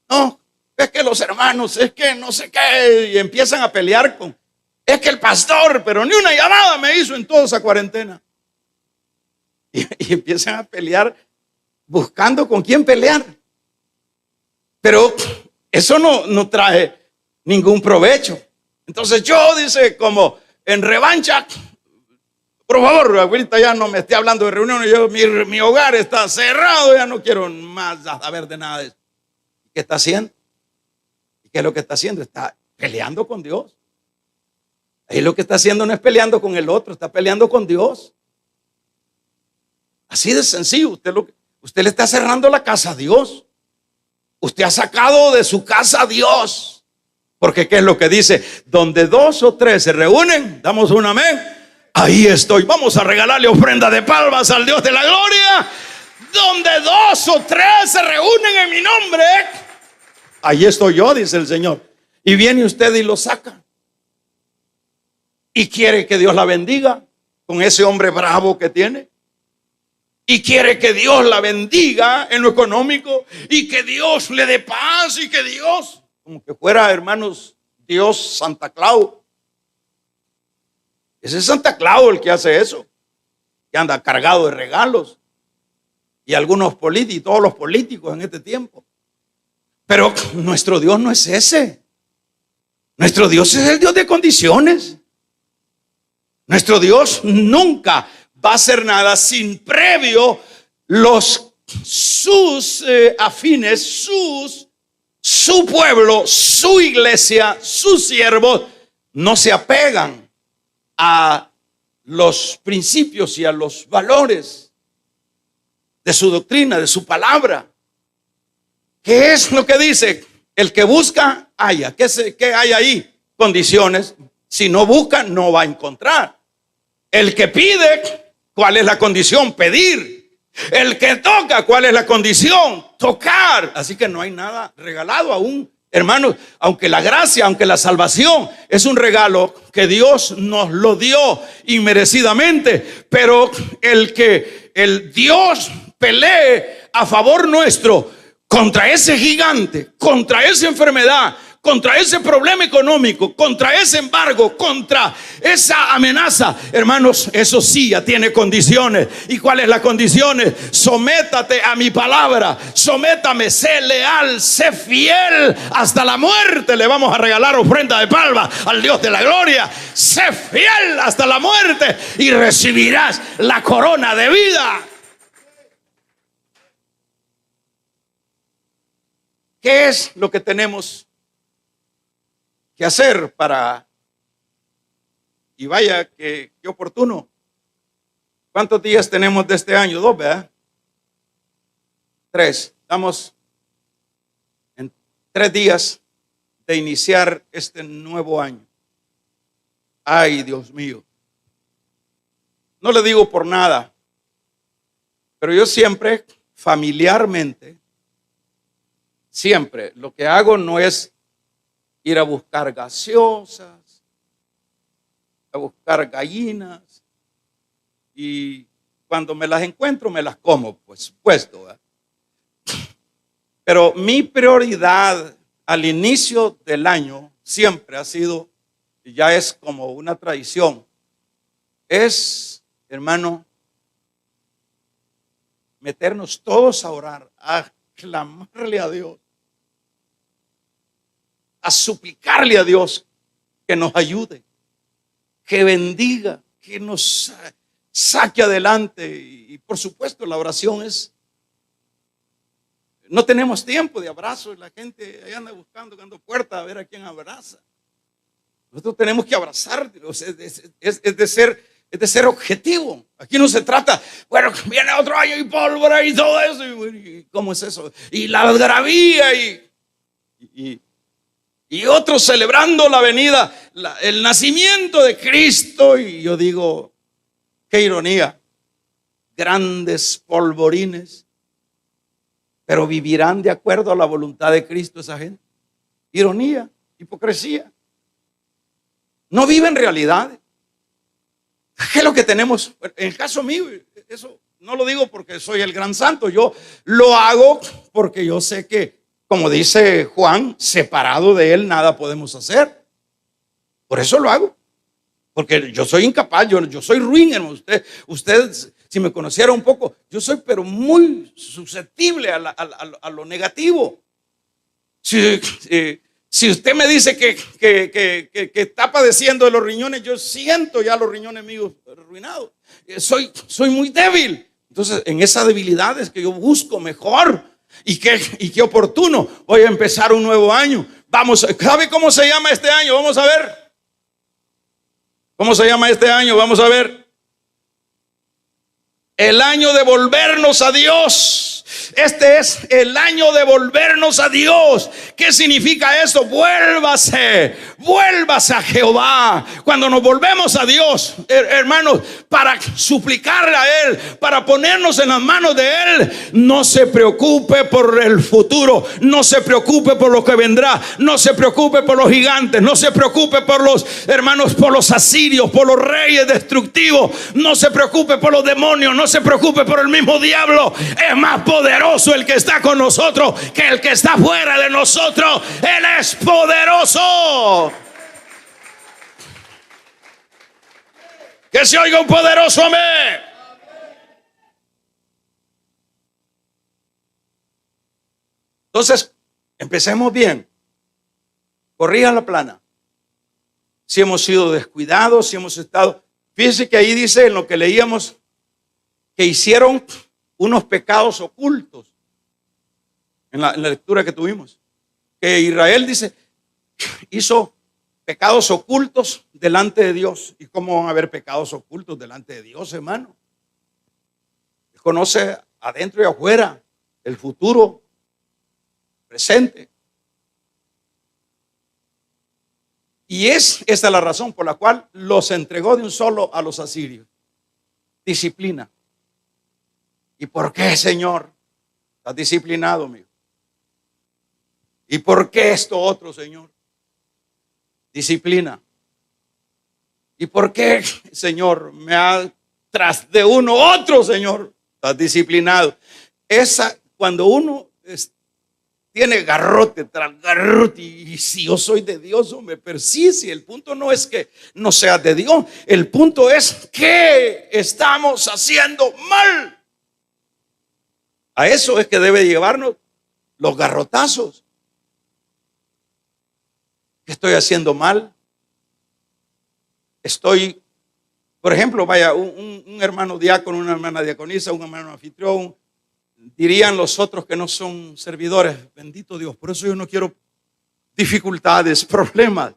A: No, es que los hermanos, es que no sé qué, y empiezan a pelear es que el pastor, pero ni una llamada me hizo en toda esa cuarentena. Y empiezan a pelear buscando con quién pelear. Pero eso no trae ningún provecho. Entonces yo, dice, como en revancha, por favor, ahorita ya no me esté hablando de reuniones, mi hogar está cerrado, ya no quiero más saber de nada de eso. ¿Qué está haciendo? ¿Qué es lo que está haciendo? Está peleando con Dios. Ahí lo que está haciendo no es peleando con el otro, está peleando con Dios. Así de sencillo. Usted le está cerrando la casa a Dios. Usted ha sacado de su casa a Dios. Porque ¿qué es lo que dice? Donde 2 o 3 se reúnen, damos un amén. Ahí estoy. Vamos a regalarle ofrenda de palmas al Dios de la gloria. donde dos o tres se reúnen en mi nombre, ahí estoy yo, dice el Señor. Y viene usted y lo saca. Y quiere que Dios la bendiga con ese hombre bravo que tiene. Y quiere que Dios la bendiga en lo económico. Y que Dios le dé paz. Y que Dios, como que fuera, hermanos, Dios Santa Claus. Ese es Santa Claus el que hace eso. Que anda cargado de regalos. Y algunos políticos, y todos los políticos en este tiempo. Pero nuestro Dios no es ese. Nuestro Dios es el Dios de condiciones. Nuestro Dios nunca va a hacer nada sin previo sus afines, su pueblo, su iglesia, sus siervos no se apegan a los principios y a los valores de su doctrina, de su palabra. ¿Qué es lo que dice? El que busca, halla. ¿Qué hay ahí? Condiciones. Si no busca, no va a encontrar. El que pide, ¿cuál es la condición? Pedir. El que toca, ¿cuál es la condición? Tocar. Así que no hay nada regalado aún, hermanos. Aunque la gracia, aunque la salvación es un regalo que Dios nos lo dio inmerecidamente, pero el Dios pelee a favor nuestro contra ese gigante, contra esa enfermedad, contra ese problema económico, contra ese embargo, contra esa amenaza, hermanos, eso sí ya tiene condiciones. ¿Y cuáles las condiciones? Sométate a mi palabra, sométame, sé leal, sé fiel hasta la muerte. Le vamos a regalar ofrenda de palma al Dios de la gloria. Sé fiel hasta la muerte y recibirás la corona de vida. ¿Qué es lo que tenemos que hacer para? Y vaya, qué oportuno. ¿Cuántos días tenemos de este año? 2, ¿verdad? 3. Estamos en 3 días de iniciar este nuevo año. Ay, Dios mío. No le digo por nada, pero yo siempre, familiarmente, siempre lo que hago no es ir a buscar gaseosas, a buscar gallinas, y cuando me las encuentro me las como, pues supuesto, ¿verdad? Pero mi prioridad al inicio del año siempre ha sido, y ya es como una tradición, es, hermano, meternos todos a orar, a clamarle a Dios, a suplicarle a Dios que nos ayude, que bendiga, que nos saque adelante. Y por supuesto la oración es, no tenemos tiempo de abrazos, la gente ahí anda buscando puertas a ver a quién abraza. Nosotros tenemos que abrazar, es de ser objetivo. Aquí no se trata, bueno, viene otro año y pólvora y todo eso, y ¿cómo es eso? Y la algarabía y otros celebrando la venida, el nacimiento de Cristo. Y yo digo, qué ironía, grandes polvorines, pero vivirán de acuerdo a la voluntad de Cristo esa gente. Ironía, hipocresía. No viven realidades. ¿Qué es lo que tenemos? En el caso mío, eso no lo digo porque soy el gran santo, yo lo hago porque yo sé que, como dice Juan, separado de él nada podemos hacer. Por eso lo hago. Porque yo soy incapaz, yo soy ruin, hermano. Usted, si me conociera un poco, yo soy pero muy susceptible a lo negativo. Si usted me dice que está padeciendo de los riñones, yo siento ya los riñones míos arruinados. Soy muy débil. Entonces, en esa debilidad es que yo busco mejor. Y qué oportuno. Voy a empezar un nuevo año. Vamos, ¿sabe cómo se llama este año? Vamos a ver. ¿Cómo se llama este año? Vamos a ver. El año de volvernos a Dios. Este es el año de volvernos a Dios. ¿Qué significa eso? Vuélvase a Jehová. Cuando nos volvemos a Dios, hermanos, para suplicarle a Él, para ponernos en las manos de Él, no se preocupe por el futuro, no se preocupe por lo que vendrá, no se preocupe por los gigantes, no se preocupe por los hermanos, por los asirios, por los reyes destructivos, no se preocupe por los demonios, no se preocupe por el mismo diablo. Es más poderoso el que está con nosotros que el que está fuera de nosotros. Él es poderoso. Que se oiga un poderoso amén. Entonces, empecemos bien. Corrija la plana. Si hemos sido descuidados, si hemos estado... Fíjense que ahí dice en lo que leíamos que hicieron unos pecados ocultos. En la lectura que tuvimos. Que Israel dice, hizo pecados ocultos delante de Dios. ¿Y cómo van a haber pecados ocultos delante de Dios, hermano? Él conoce adentro y afuera, el futuro, presente. Y esta es la razón por la cual los entregó de un solo a los asirios. Disciplina. ¿Y por qué, Señor? Estás disciplinado, amigo. ¿Y por qué esto otro, Señor? Disciplina. ¿Y por qué, Señor, me ha tras de uno otro, Señor? Estás disciplinado. Cuando uno tiene garrote tras garrote, y si yo soy de Dios, me persigue. El punto no es que no seas de Dios, el punto es que estamos haciendo mal. A eso es que debe llevarnos los garrotazos. ¿Qué estoy haciendo mal? Por ejemplo, vaya, un hermano diácono, una hermana diaconisa, un hermano anfitrión, dirían los otros que no son servidores, bendito Dios, por eso yo no quiero dificultades, problemas,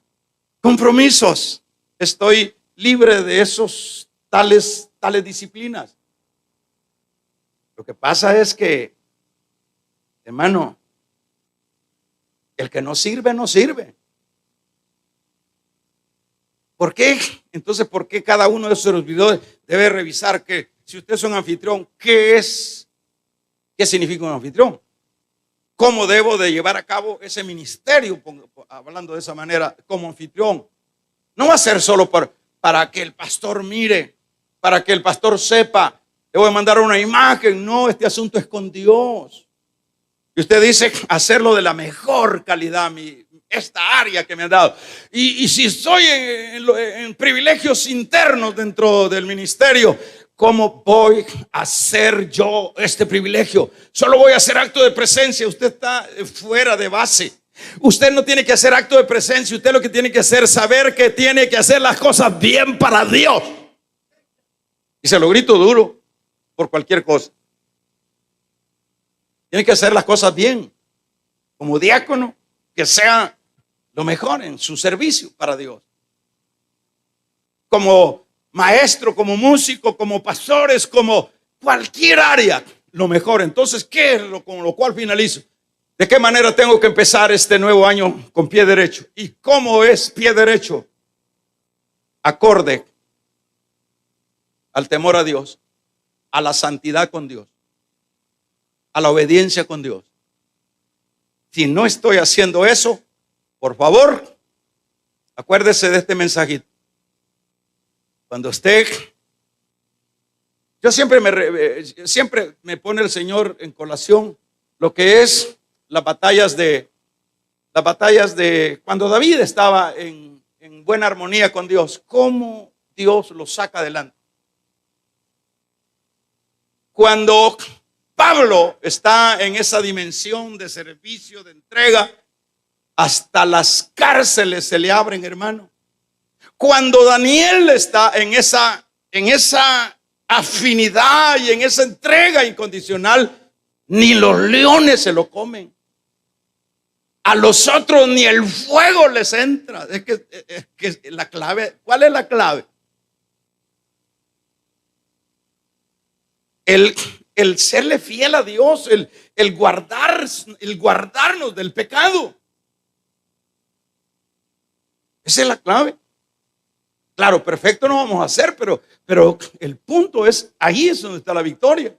A: compromisos. Estoy libre de esos tales disciplinas. Lo que pasa es que, hermano, el que no sirve, no sirve. ¿Por qué? Entonces, ¿por qué cada uno de esos servidores debe revisar que si usted es un anfitrión, ¿qué significa un anfitrión? ¿Cómo debo de llevar a cabo ese ministerio? Hablando de esa manera, como anfitrión. No va a ser solo para que el pastor mire, para que el pastor sepa, le voy a mandar una imagen. No, este asunto es con Dios. Y usted dice hacerlo de la mejor calidad, esta área que me han dado. Y si estoy en privilegios internos dentro del ministerio, ¿cómo voy a hacer yo este privilegio? Solo voy a hacer acto de presencia. Usted está fuera de base. Usted no tiene que hacer acto de presencia. Usted lo que tiene que hacer es saber que tiene que hacer las cosas bien para Dios. Y se lo grito duro por cualquier cosa. Tiene que hacer las cosas bien. Como diácono, que sea lo mejor en su servicio para Dios. Como maestro, como músico, como pastores, como cualquier área, lo mejor. Entonces, ¿qué es con lo cual finalizo? ¿De qué manera tengo que empezar este nuevo año con pie derecho? ¿Y cómo es pie derecho? Acorde al temor a Dios, a la santidad con Dios, a la obediencia con Dios. Si no estoy haciendo eso, por favor, acuérdese de este mensajito. Cuando siempre me pone el Señor en colación lo que es las batallas de cuando David estaba en buena armonía con Dios, cómo Dios lo saca adelante. Cuando Pablo está en esa dimensión de servicio, de entrega, hasta las cárceles se le abren, hermano. Cuando Daniel está en esa afinidad y en esa entrega incondicional, ni los leones se lo comen. A los otros ni el fuego les entra. Es que la clave, ¿cuál es la clave? el serle fiel a Dios, el guardarnos del pecado. Esa es la clave. Claro, perfecto no vamos a hacer, pero el punto es, ahí es donde está la victoria.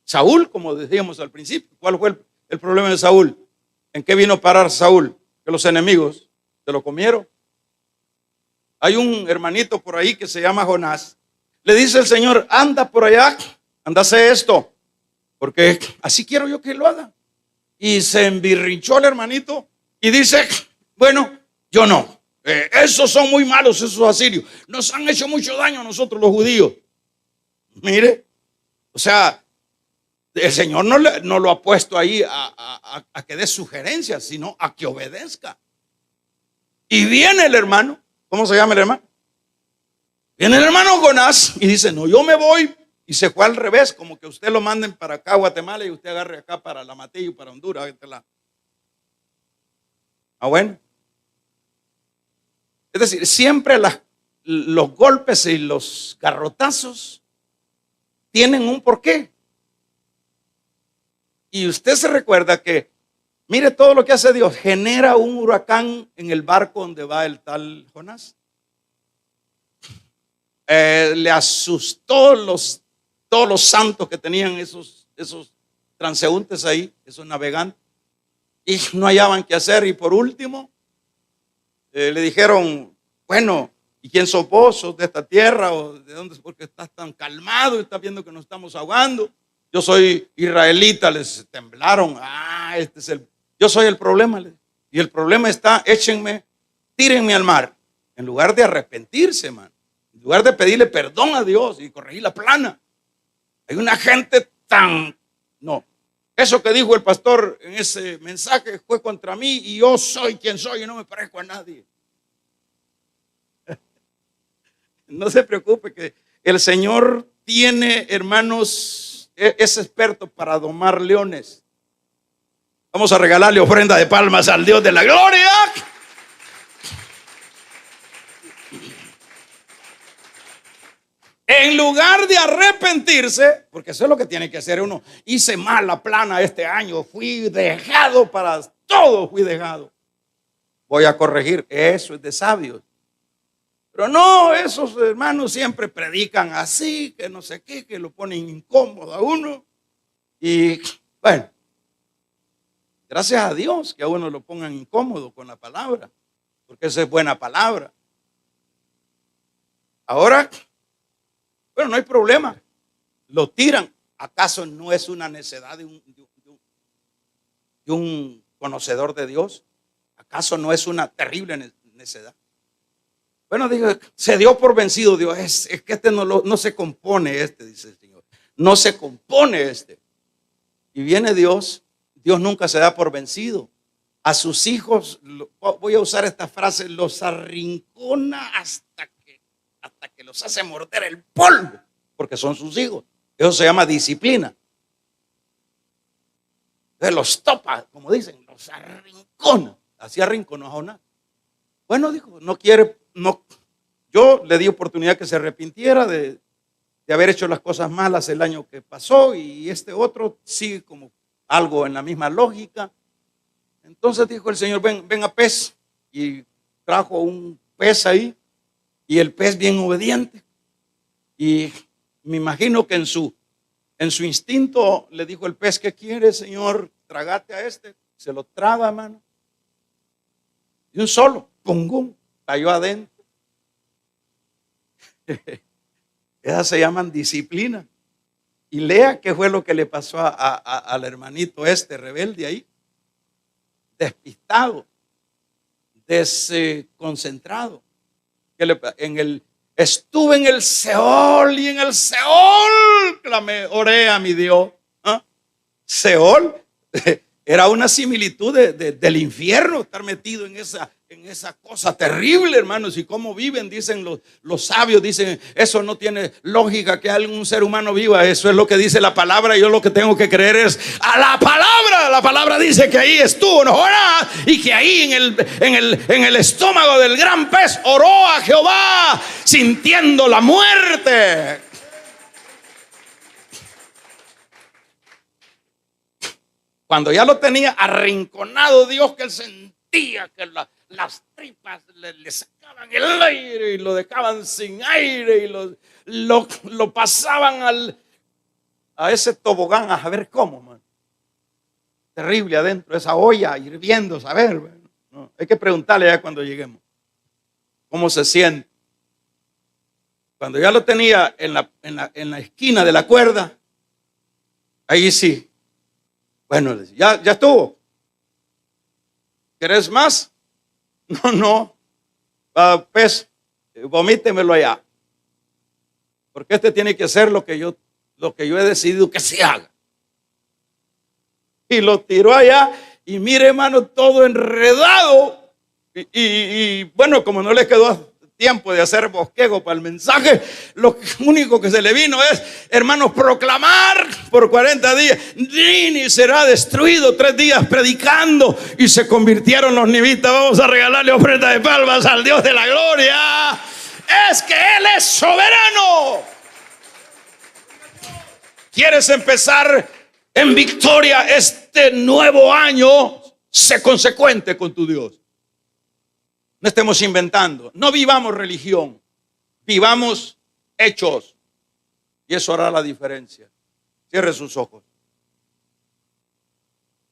A: Saúl, como decíamos al principio, ¿cuál fue el problema de Saúl? ¿En qué vino a parar Saúl? Que los enemigos se lo comieron. Hay un hermanito por ahí que se llama Jonás. Le dice el Señor, anda por allá, anda a hacer esto, porque así quiero yo que lo haga. Y se embirrinchó el hermanito y dice, bueno, yo no. Esos son muy malos, esos asirios. Nos han hecho mucho daño a nosotros los judíos. Mire, o sea, el Señor no lo ha puesto ahí a que dé sugerencias, sino a que obedezca. Y viene el hermano, ¿cómo se llama el hermano? Viene el hermano Jonás y dice, no, yo me voy. Y se fue al revés, como que usted lo manden para acá a Guatemala y usted agarre acá para la Matillo, para Honduras. Bueno. Es decir, siempre los golpes y los garrotazos tienen un porqué. Y usted se recuerda que, mire todo lo que hace Dios, genera un huracán en el barco donde va el tal Jonás. Le asustó todos los santos que tenían esos transeúntes ahí, esos navegantes, y no hallaban qué hacer. Y por último, le dijeron, bueno, ¿y quién sos vos? ¿Sos de esta tierra? ¿O de dónde? Porque estás tan calmado y estás viendo que nos estamos ahogando. Yo soy israelita. Les temblaron. Yo soy el problema. Y el problema está, tírenme al mar. En lugar de arrepentirse, man. En lugar de pedirle perdón a Dios y corregir la plana. Hay una gente no. Eso que dijo el pastor en ese mensaje fue contra mí y yo soy quien soy y no me parezco a nadie. No se preocupe que el Señor tiene, hermanos, es experto para domar leones. Vamos a regalarle ofrenda de palmas al Dios de la gloria. En lugar de arrepentirse, porque eso es lo que tiene que hacer uno. Hice mala plana este año, fui dejado para todo, voy a corregir. Eso es de sabios. Pero no, esos hermanos siempre predican así, que no sé qué, que lo ponen incómodo a uno. Y bueno, gracias a Dios que a uno lo pongan incómodo con la palabra, porque esa es buena palabra. Ahora, bueno, no hay problema. Lo tiran. ¿Acaso no es una necedad de un conocedor de Dios? ¿Acaso no es una terrible necedad? Bueno, digo, se dio por vencido Dios. Es que no se compone dice el Señor. No se compone Y viene Dios. Dios nunca se da por vencido. A sus hijos, voy a usar esta frase, los arrincona hasta que los hace morder el polvo, porque son sus hijos. Eso se llama disciplina. Entonces los topa, como dicen, los arrincona. Así arrinconó a Jonás. Bueno, dijo, no quiere, no. Yo le di oportunidad que se arrepintiera de haber hecho las cosas malas el año que pasó, y este otro sigue como algo en la misma lógica. Entonces dijo el Señor, ven a pez, y trajo un pez ahí. Y el pez bien obediente. Y me imagino que en su instinto le dijo el pez, ¿qué quieres, Señor? Trágate a este. Se lo traga, hermano. Y un solo, pum, cayó adentro. Esas se llaman disciplina. Y lea qué fue lo que le pasó al hermanito rebelde ahí. Despistado. Desconcentrado. Estuve en el Seol y en el Seol clamé, oré a mi Dios. Seol era una similitud del infierno, estar metido en esa cosa terrible, hermanos. Y cómo viven, dicen los sabios, dicen, eso no tiene lógica que algún ser humano viva. Eso es lo que dice la palabra. Yo lo que tengo que creer es a la palabra. La palabra dice que ahí estuvo Jonás, y que ahí en el estómago del gran pez oró a Jehová sintiendo la muerte. Cuando ya lo tenía arrinconado Dios, que él sentía que las tripas le sacaban el aire y lo dejaban sin aire y lo pasaban a ese tobogán a ver cómo, man. Terrible adentro de esa olla hirviendo, saber. No, hay que preguntarle ya cuando lleguemos cómo se siente. Cuando ya lo tenía en la esquina de la cuerda, ahí sí. Bueno, ya estuvo. ¿Querés más? No. Pues, vomítemelo allá. Porque este tiene que hacer lo que yo he decidido que se haga. Y lo tiró allá. Y mire, hermano, todo enredado. Y bueno, como no le quedó tiempo de hacer bosquejo para el mensaje, lo único que se le vino es, hermanos, proclamar por 40 días, Nini será destruido. 3 días predicando y se convirtieron los nivitas. Vamos a regalarle ofrenda de palmas al Dios de la gloria. Es que Él es soberano. ¿Quieres empezar en victoria este nuevo año? Sé consecuente con tu Dios. No estemos inventando. No vivamos religión. Vivamos hechos. Y eso hará la diferencia. Cierre sus ojos.